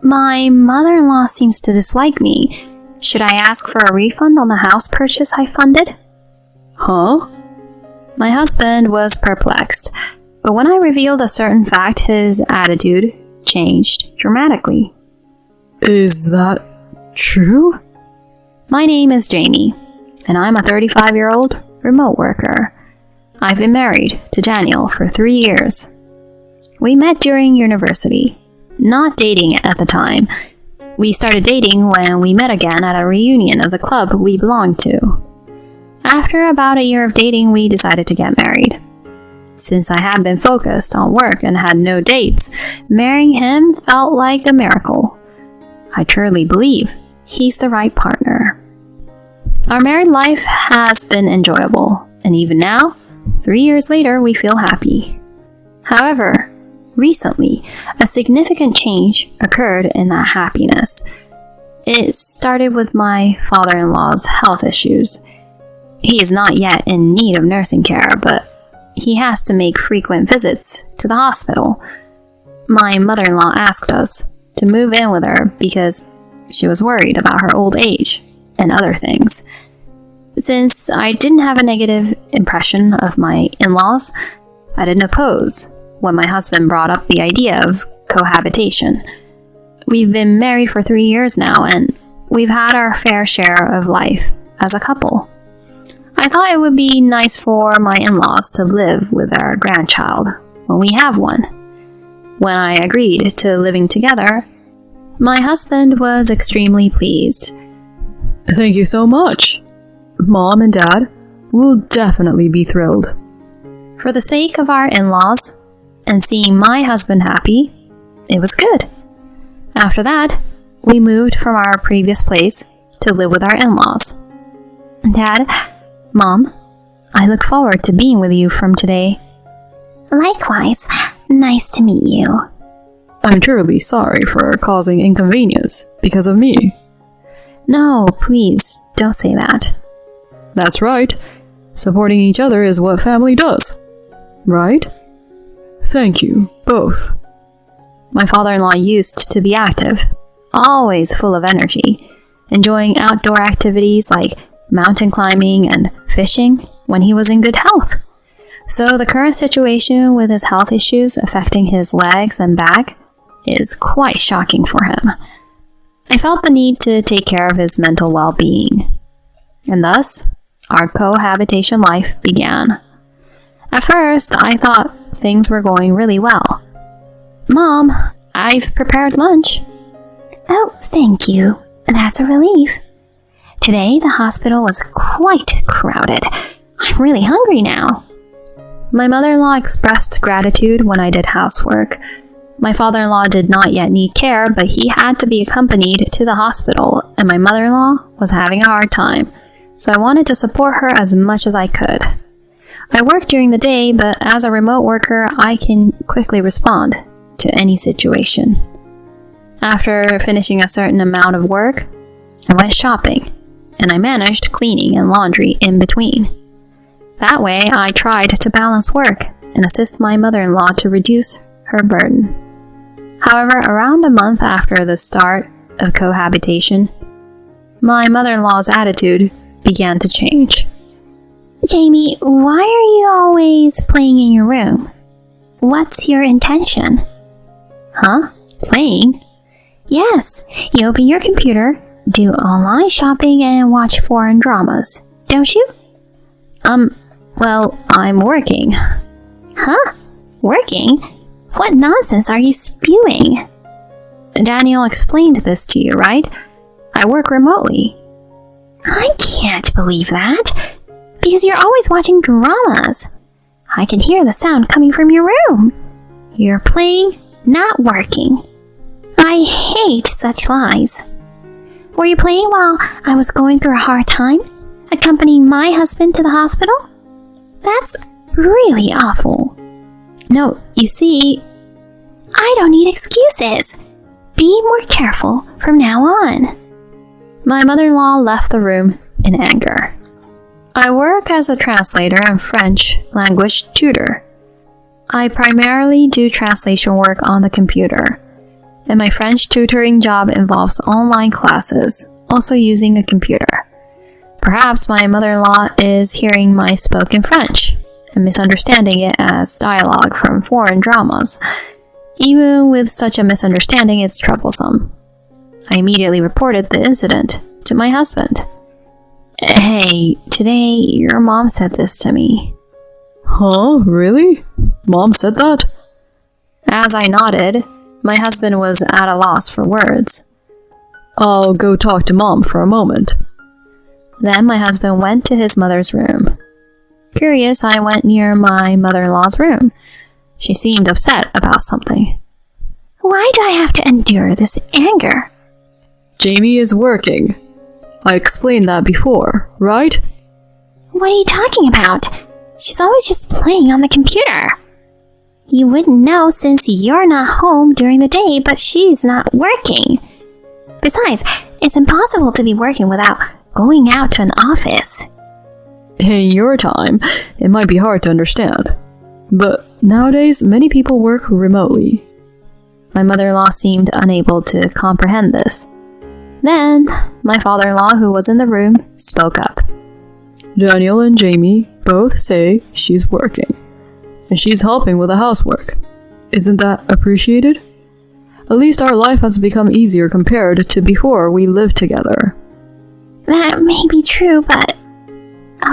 My mother-in-law seems to dislike me. Should I ask for a refund on the house purchase I funded? Huh? My husband was perplexed, but when I revealed a certain fact, his attitude changed dramatically. Is that true? My name is Jamie, and I'm a 35-year-old remote worker. I've been married to Daniel for 3 years. We met during university, not dating at the time. We started dating when we met again at a reunion of the club we belonged to. After about a year of dating, we decided to get married. Since I had been focused on work and had no dates, marrying him felt like a miracle. I truly believe he's the right partner. Our married life has been enjoyable, and even now, 3 years later, we feel happy. However, recently, a significant change occurred in that happiness. It started with my father-in-law's health issues. He is not yet in need of nursing care, but he has to make frequent visits to the hospital. My mother-in-law asked us to move in with her because she was worried about her old age and other things. Since I didn't have a negative impression of my in-laws, I didn't oppose when my husband brought up the idea of cohabitation. We've been married for 3 years now, and we've had our fair share of life as a couple. I thought it would be nice for my in-laws to live with our grandchild when we have one. When I agreed to living together, my husband was extremely pleased. Thank you so much. Mom and Dad will definitely be thrilled. For the sake of our in-laws and seeing my husband happy, it was good. After that, we moved from our previous place to live with our in-laws. Dad, Mom, I look forward to being with you from today. Likewise, nice to meet you. I'm truly sorry for causing inconvenience because of me. No, please, don't say that. That's right. Supporting each other is what family does. Right? Thank you, both. My father-in-law used to be active, always full of energy, enjoying outdoor activities like mountain climbing and fishing when he was in good health. So the current situation with his health issues affecting his legs and back is quite shocking for him. I felt the need to take care of his mental well-being, and thus our cohabitation life began. At first, I thought things were going really well. Mom, I've prepared lunch. Oh, thank you. That's a relief. Today, the hospital was quite crowded. I'm really hungry now. My mother-in-law expressed gratitude when I did housework. My father-in-law did not yet need care, but he had to be accompanied to the hospital, and my mother-in-law was having a hard time, so I wanted to support her as much as I could. I work during the day, but as a remote worker, I can quickly respond to any situation. After finishing a certain amount of work, I went shopping, and I managed cleaning and laundry in between. That way, I tried to balance work and assist my mother-in-law to reduce her burden. However, around a month after the start of cohabitation, my mother-in-law's attitude began to change. Jamie, why are you always playing in your room? What's your intention? Huh? Playing? Yes, you open your computer, do online shopping, and watch foreign dramas, don't you? Well, I'm working. Huh? Working? What nonsense are you spewing? Daniel explained this to you, right? I work remotely. I can't believe that, because you're always watching dramas. I can hear the sound coming from your room. You're playing, not working. I hate such lies. Were you playing while I was going through a hard time, accompanying my husband to the hospital? That's really awful. No, you see, I don't need excuses. Be more careful from now on. My mother-in-law left the room in anger. I work as a translator and French language tutor. I primarily do translation work on the computer. and my French tutoring job involves online classes, also using a computer. Perhaps my mother-in-law is hearing my spoken French and misunderstanding it as dialogue from foreign dramas. Even with such a misunderstanding, it's troublesome. I immediately reported the incident to my husband. "Hey, today your mom said this to me." Huh? Really? Mom said that? As I nodded, my husband was at a loss for words. "I'll go talk to Mom for a moment." Then my husband went to his mother's room. Curious, I went near my mother-in-law's room. She seemed upset about something. "Why do I have to endure this anger?" "Jamie is working. I explained that before, right?" "What are you talking about? She's always just playing on the computer." "You wouldn't know since you're not home during the day, but she's not working. Besides, it's impossible to be working without going out to an office." In your time, it might be hard to understand. But nowadays, many people work remotely. My mother-in-law seemed unable to comprehend this. Then, my father-in-law, who was in the room, spoke up. "Daniel and Jamie both say she's working, and she's helping with the housework. Isn't that appreciated? At least our life has become easier compared to before we lived together." "That may be true, but...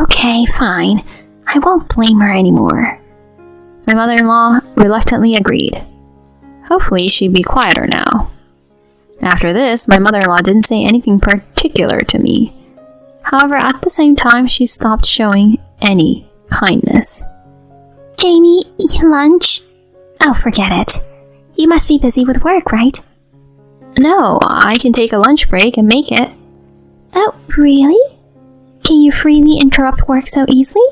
Okay, fine. I won't blame her anymore." My mother-in-law reluctantly agreed. Hopefully she'd be quieter now. After this, my mother-in-law didn't say anything particular to me. However, at the same time, she stopped showing any kindness. "Jamie, lunch? Oh, forget it. You must be busy with work, right?" "No, I can take a lunch break and make it." "Oh, really? Can you freely interrupt work so easily?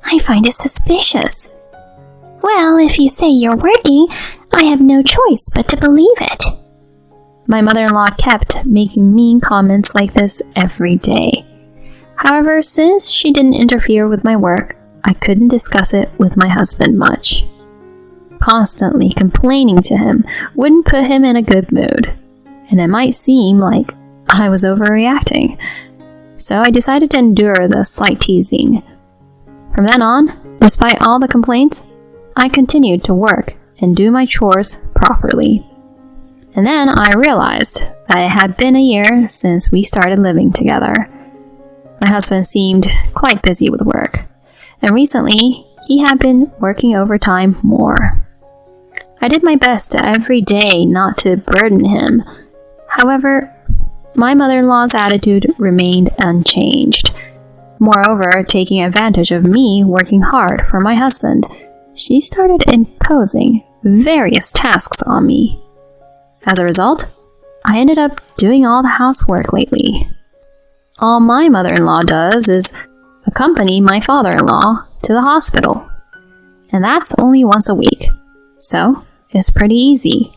I find it suspicious." "Well, if you say you're working, I have no choice but to believe it." My mother-in-law kept making mean comments like this every day. However, since she didn't interfere with my work, I couldn't discuss it with my husband much. Constantly complaining to him wouldn't put him in a good mood, and it might seem like I was overreacting. So I decided to endure the slight teasing. From then on, despite all the complaints, I continued to work and do my chores properly. And then I realized that it had been a year since we started living together. My husband seemed quite busy with work, and recently he had been working overtime more. I did my best every day not to burden him. However, my mother-in-law's attitude remained unchanged. Moreover, taking advantage of me working hard for my husband, she started imposing various tasks on me. As a result, I ended up doing all the housework lately. All my mother-in-law does is accompany my father-in-law to the hospital, and that's only once a week, so it's pretty easy.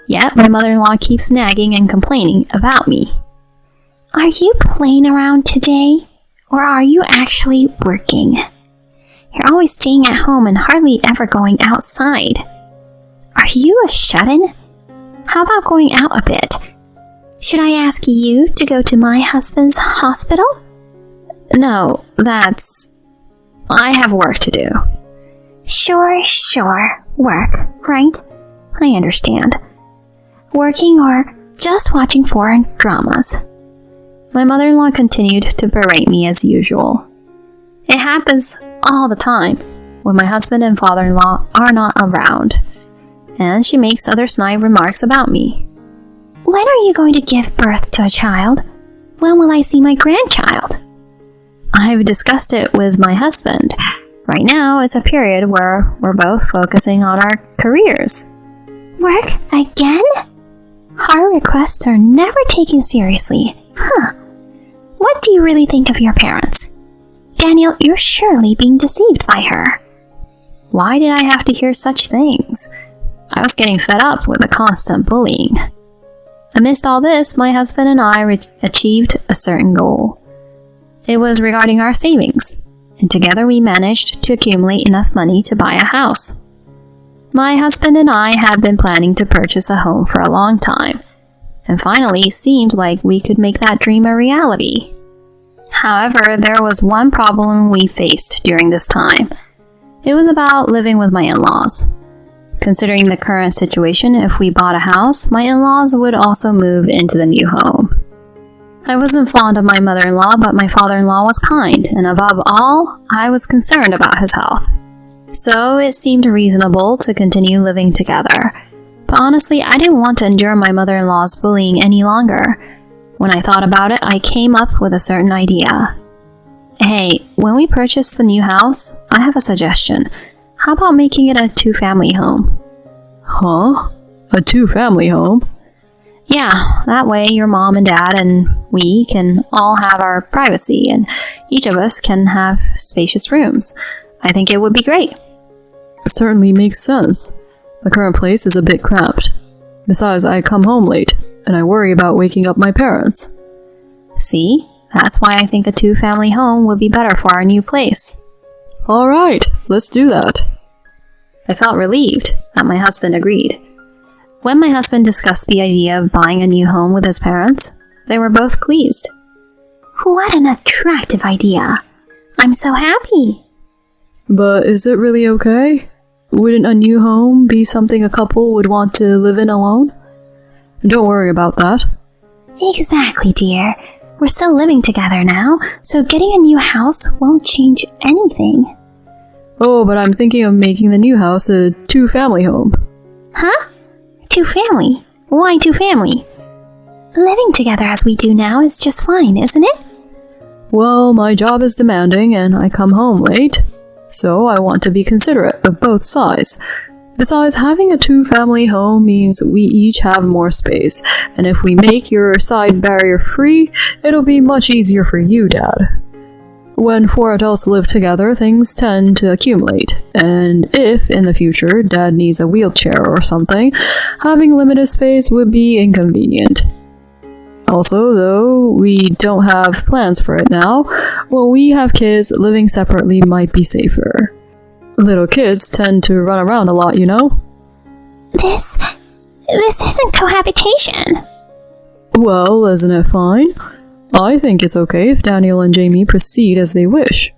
Yet my mother-in-law keeps nagging and complaining about me. "Are you playing around today, or are you actually working? You're always staying at home and hardly ever going outside. Are you a shut-in? How about going out a bit? Should I ask you to go to my husband's hospital?" "No, I have work to do." Sure. Work, right? I understand. Working or just watching foreign dramas?" My mother-in-law continued to berate me as usual. It happens all the time when my husband and father-in-law are not around, and she makes other snide remarks about me. "When are you going to give birth to a child? When will I see my grandchild?" I've discussed it with my husband. Right now, it's a period where we're both focusing on our careers. "Work again? Our requests are never taken seriously. What do you really think of your parents? Daniel, you're surely being deceived by her." Why did I have to hear such things? I was getting fed up with the constant bullying. Amidst all this, my husband and I achieved a certain goal. It was regarding our savings, and together we managed to accumulate enough money to buy a house. My husband and I had been planning to purchase a home for a long time, and finally seemed like we could make that dream a reality. However, there was one problem we faced during this time. It was about living with my in-laws. Considering the current situation, if we bought a house, my in-laws would also move into the new home. I wasn't fond of my mother-in-law, but my father-in-law was kind, and above all, I was concerned about his health. So it seemed reasonable to continue living together. But honestly, I didn't want to endure my mother-in-law's bullying any longer. When I thought about it, I came up with a certain idea. Hey, when we purchase the new house, I have a suggestion. How about making it a two-family home? Huh? A two-family home? Yeah, that way your mom and dad and we can all have our privacy, and each of us can have spacious rooms. I think it would be great. Certainly makes sense. The current place is a bit cramped. Besides, I come home late, and I worry about waking up my parents. See? That's why I think a two-family home would be better for our new place. Alright, let's do that. I felt relieved that my husband agreed. When my husband discussed the idea of buying a new home with his parents, they were both pleased. What an attractive idea! I'm so happy! But is it really okay? Wouldn't a new home be something a couple would want to live in alone? Don't worry about that. Exactly, dear. We're still living together now, so getting a new house won't change anything. Oh, but I'm thinking of making the new house a two-family home. Huh? Two-family? Why two-family? Living together as we do now is just fine, isn't it? Well, my job is demanding and I come home late, so I want to be considerate of both sides. Besides, having a two-family home means we each have more space, and if we make your side barrier-free, it'll be much easier for you, Dad. When four adults live together, things tend to accumulate, and if, in the future, Dad needs a wheelchair or something, having limited space would be inconvenient. Also, though we don't have plans for it now, when we have kids, living separately might be safer. Little kids tend to run around a lot, you know? This isn't cohabitation. Well, isn't it fine? I think it's okay if Daniel and Jamie proceed as they wish.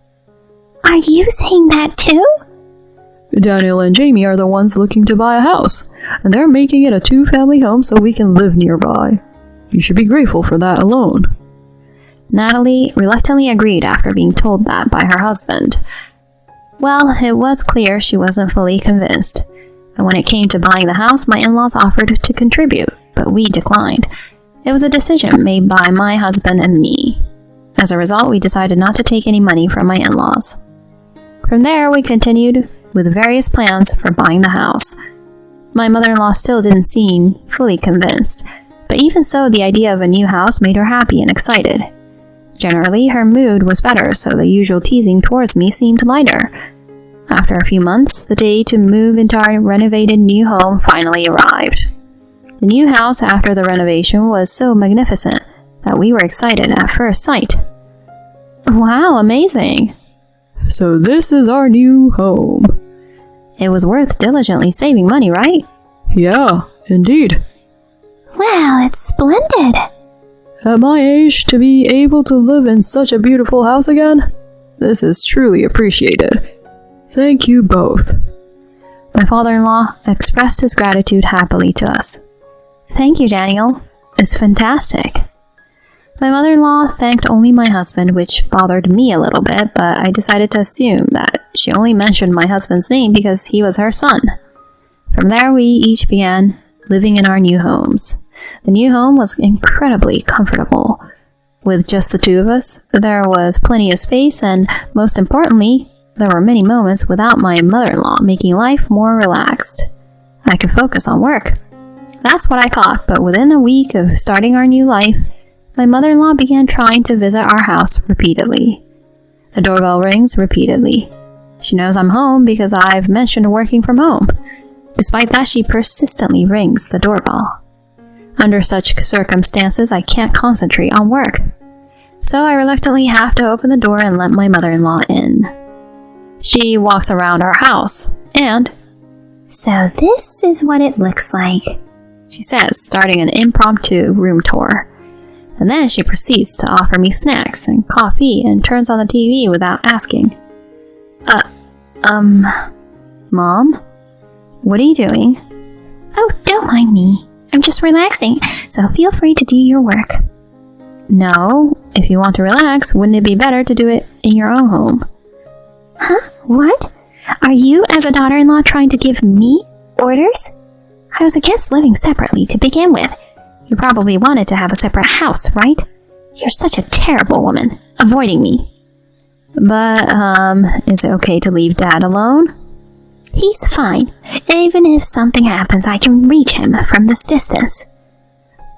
Are you saying that too? Daniel and Jamie are the ones looking to buy a house, and they're making it a two-family home so we can live nearby. You should be grateful for that alone. Natalie reluctantly agreed after being told that by her husband. Well, it was clear she wasn't fully convinced, and when it came to buying the house, my in-laws offered to contribute, but we declined. It was a decision made by my husband and me. As a result, we decided not to take any money from my in-laws. From there, we continued with various plans for buying the house. My mother-in-law still didn't seem fully convinced, but even so, the idea of a new house made her happy and excited. Generally, her mood was better, so the usual teasing towards me seemed lighter. After a few months, the day to move into our renovated new home finally arrived. The new house after the renovation was so magnificent that we were excited at first sight. Wow, amazing! So this is our new home. It was worth diligently saving money, right? Yeah, indeed. Well, it's splendid! At my age, to be able to live in such a beautiful house again, this is truly appreciated. Thank you both. My father-in-law expressed his gratitude happily to us. Thank you, Daniel. It's fantastic. My mother-in-law thanked only my husband, which bothered me a little bit, but I decided to assume that she only mentioned my husband's name because he was her son. From there, we each began living in our new homes. The new home was incredibly comfortable. With just the two of us, there was plenty of space, and most importantly, there were many moments without my mother-in-law, making life more relaxed. I could focus on work. That's what I thought, but within a week of starting our new life, my mother-in-law began trying to visit our house repeatedly. The doorbell rings repeatedly. She knows I'm home because I've mentioned working from home. Despite that, she persistently rings the doorbell. Under such circumstances, I can't concentrate on work. So I reluctantly have to open the door and let my mother-in-law in. She walks around our house and So this is what it looks like, she says, starting an impromptu room tour. And then she proceeds to offer me snacks and coffee and turns on the TV without asking. Mom? What are you doing? Oh, don't mind me. I'm just relaxing, so feel free to do your work. No, if you want to relax, wouldn't it be better to do it in your own home? Huh? What? Are you, as a daughter-in-law, trying to give me orders? I was against living separately to begin with. You probably wanted to have a separate house, right? You're such a terrible woman, avoiding me. But, is it okay to leave Dad alone? He's fine. Even if something happens, I can reach him from this distance.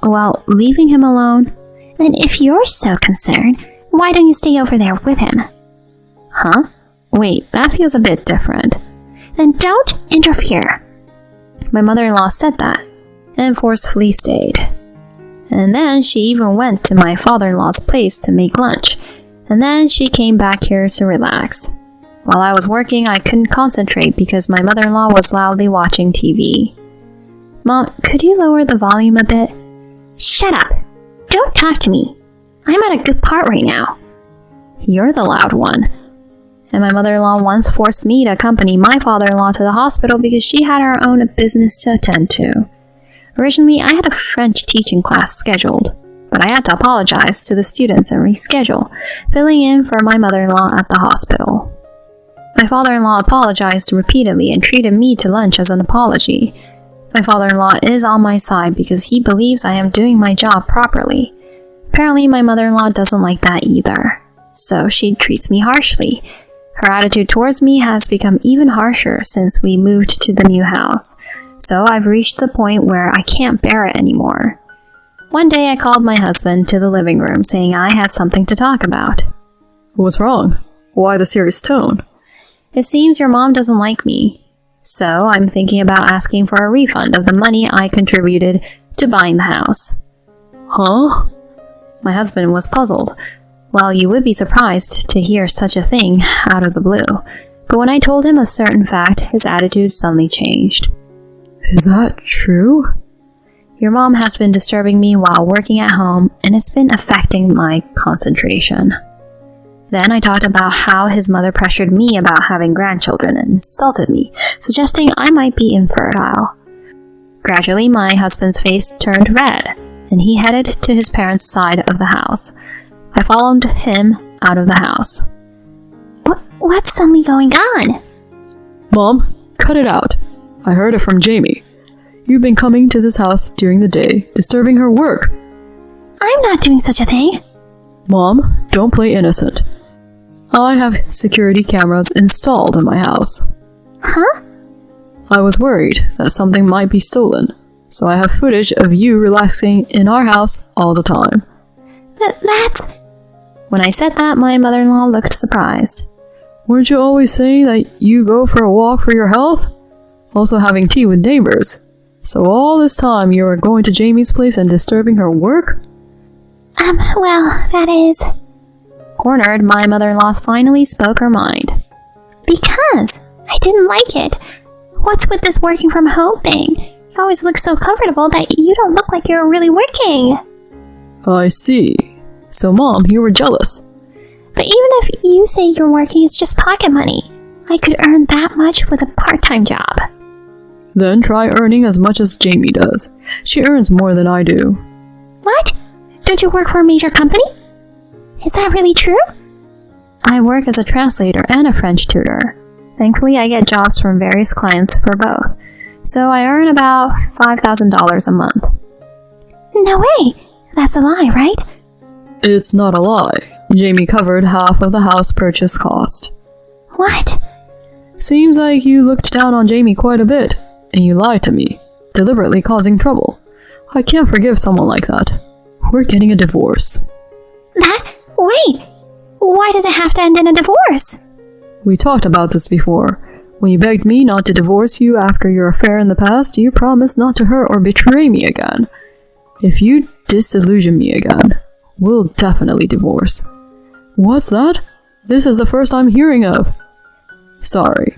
Well, leaving him alone? Then if you're so concerned, why don't you stay over there with him? Huh? Wait, that feels a bit different. Then don't interfere. My mother-in-law said that, and forcefully stayed. And then she even went to my father-in-law's place to make lunch, and then she came back here to relax. While I was working, I couldn't concentrate because my mother-in-law was loudly watching TV. Mom, could you lower the volume a bit? Shut up! Don't talk to me! I'm at a good part right now. You're the loud one. And my mother-in-law once forced me to accompany my father-in-law to the hospital because she had her own business to attend to. Originally, I had a French teaching class scheduled, but I had to apologize to the students and reschedule, filling in for my mother-in-law at the hospital. My father-in-law apologized repeatedly and treated me to lunch as an apology. My father-in-law is on my side because he believes I am doing my job properly. Apparently, my mother-in-law doesn't like that either, so she treats me harshly. Her attitude towards me has become even harsher since we moved to the new house, so I've reached the point where I can't bear it anymore. One day I called my husband to the living room saying I had something to talk about. What's wrong? Why the serious tone? It seems your mom doesn't like me, so I'm thinking about asking for a refund of the money I contributed to buying the house. Huh? My husband was puzzled. Well, you would be surprised to hear such a thing out of the blue, but when I told him a certain fact, his attitude suddenly changed. Is that true? Your mom has been disturbing me while working at home, and it's been affecting my concentration. Then I talked about how his mother pressured me about having grandchildren and insulted me, suggesting I might be infertile. Gradually, my husband's face turned red, and he headed to his parents' side of the house. I followed him out of the house. What's suddenly going on? Mom, cut it out. I heard it from Jamie. You've been coming to this house during the day, disturbing her work. I'm not doing such a thing. Mom, don't play innocent. I have security cameras installed in my house. Huh? I was worried that something might be stolen, so I have footage of you relaxing in our house all the time. That's... When I said that, my mother-in-law looked surprised. Weren't you always saying that you go for a walk for your health? Also having tea with neighbors. So all this time you were going to Jamie's place and disturbing her work? Well, that is... Cornered, my mother-in-law finally spoke her mind. Because I didn't like it. What's with this working from home thing? You always look so comfortable that you don't look like you're really working. I see. So Mom, you were jealous. But even if you say you're working, it's just pocket money. I could earn that much with a part-time job. Then try earning as much as Jamie does. She earns more than I do. What? Don't you work for a major company? Is that really true? I work as a translator and a French tutor. Thankfully, I get jobs from various clients for both. So I earn about $5,000 a month. No way! That's a lie, right? It's not a lie. Jamie covered half of the house purchase cost. What? Seems like you looked down on Jamie quite a bit, and you lied to me, deliberately causing trouble. I can't forgive someone like that. We're getting a divorce. Wait! Why does it have to end in a divorce? We talked about this before. When you begged me not to divorce you after your affair in the past, you promised not to hurt or betray me again. If you disillusion me again, we'll definitely divorce. What's that? This is the first I'm hearing of. Sorry,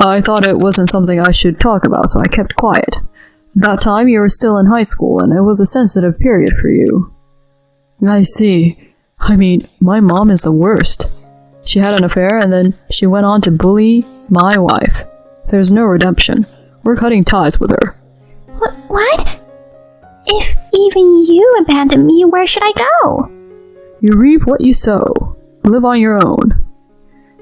I thought it wasn't something I should talk about, so I kept quiet. At that time, you were still in high school, and it was a sensitive period for you. I see. I mean, my mom is the worst. She had an affair, and then she went on to bully my wife. There's no redemption. We're cutting ties with her. What? If even you abandon me, where should I go? You reap what you sow. Live on your own.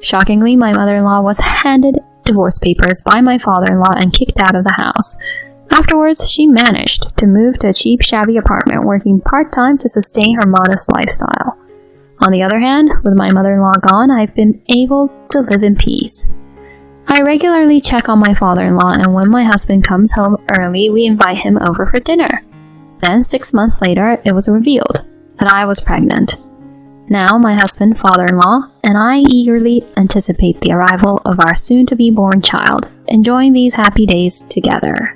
Shockingly, my mother-in-law was handed divorce papers by my father-in-law and kicked out of the house. Afterwards, she managed to move to a cheap, shabby apartment, working part-time to sustain her modest lifestyle. On the other hand, with my mother-in-law gone, I've been able to live in peace. I regularly check on my father-in-law, and when my husband comes home early, we invite him over for dinner. Then, 6 months later, it was revealed that I was pregnant. Now, my husband, father-in-law, and I eagerly anticipate the arrival of our soon-to-be-born child, enjoying these happy days together.